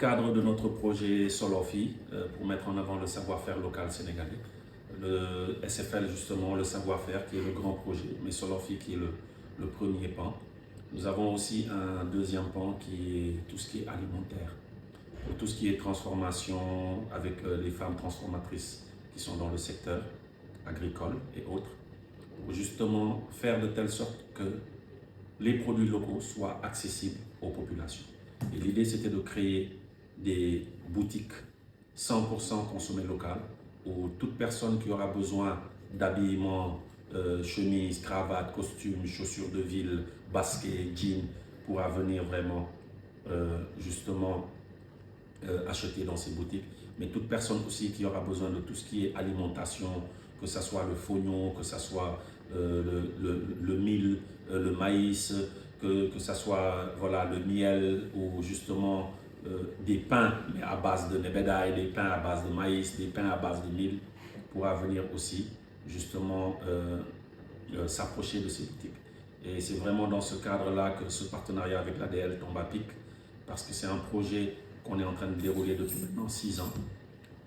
cadre de notre projet Solofi, pour mettre en avant le savoir-faire local sénégalais, le SFL justement, le savoir-faire qui est le grand projet, mais Solofi qui est le premier pan. Nous avons aussi un deuxième pan qui est tout ce qui est alimentaire, pour tout ce qui est transformation avec les femmes transformatrices qui sont dans le secteur agricole et autres, pour justement faire de telle sorte que les produits locaux soient accessibles aux populations. Et l'idée, c'était de créer des boutiques 100% consommées local, où toute personne qui aura besoin d'habillement, chemise, cravate, costume, chaussures de ville, basket, jean, pourra venir vraiment justement acheter dans ces boutiques. Mais toute personne aussi qui aura besoin de tout ce qui est alimentation, que ce soit le fognon, que ce soit le mil, le maïs, que ce soit voilà, le miel ou justement des pains mais à base de nebedaï, des pains à base de maïs, des pains à base de mil, pourra venir aussi justement s'approcher de ces boutiques. Et c'est vraiment dans ce cadre-là que ce partenariat avec l'ADL tombe à pic, parce que c'est un projet qu'on est en train de dérouler depuis maintenant 6 ans.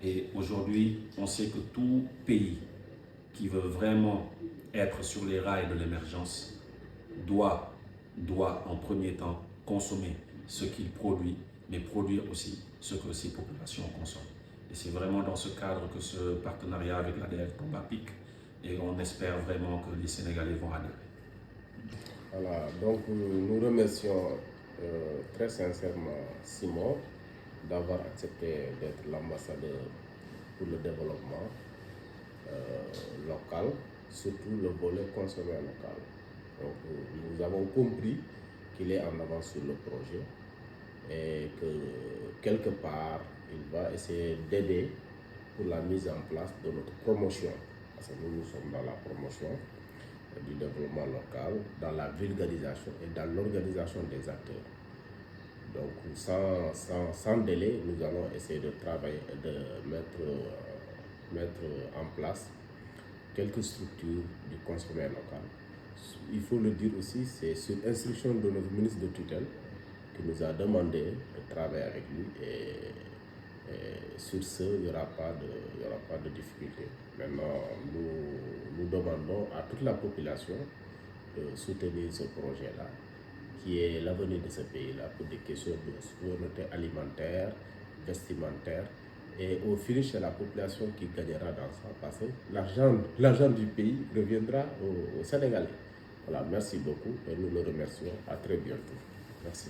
Et aujourd'hui, on sait que tout pays qui veut vraiment être sur les rails de l'émergence doit en premier temps consommer ce qu'il produit, mais produire aussi ce que ses populations consomment. Et c'est vraiment dans ce cadre que ce partenariat avec l'ADL tombe à pic, et on espère vraiment que les Sénégalais vont adhérer. Voilà, donc nous remercions très sincèrement Simon d'avoir accepté d'être l'ambassadeur pour le développement local, surtout le volet consommé local. Donc nous avons compris qu'il est en avance sur le projet et que quelque part il va essayer d'aider pour la mise en place de notre promotion. Parce que nous sommes dans la promotion du développement local, dans la vulgarisation et dans l'organisation des acteurs. Donc sans délai, nous allons essayer de travailler et de mettre en place quelques structures du consommé local. Il faut le dire aussi, c'est sur instruction de notre ministre de tutelle qui nous a demandé de travailler avec lui, et sur ce, il n'y aura pas de difficulté. Maintenant, nous demandons à toute la population de soutenir ce projet-là, qui est l'avenir de ce pays-là pour des questions de souveraineté alimentaire, vestimentaire. Et au finish, c'est la population qui gagnera dans ça, parce que l'argent du pays reviendra aux Sénégalais. Voilà, merci beaucoup et nous le remercions. À très bientôt. Merci.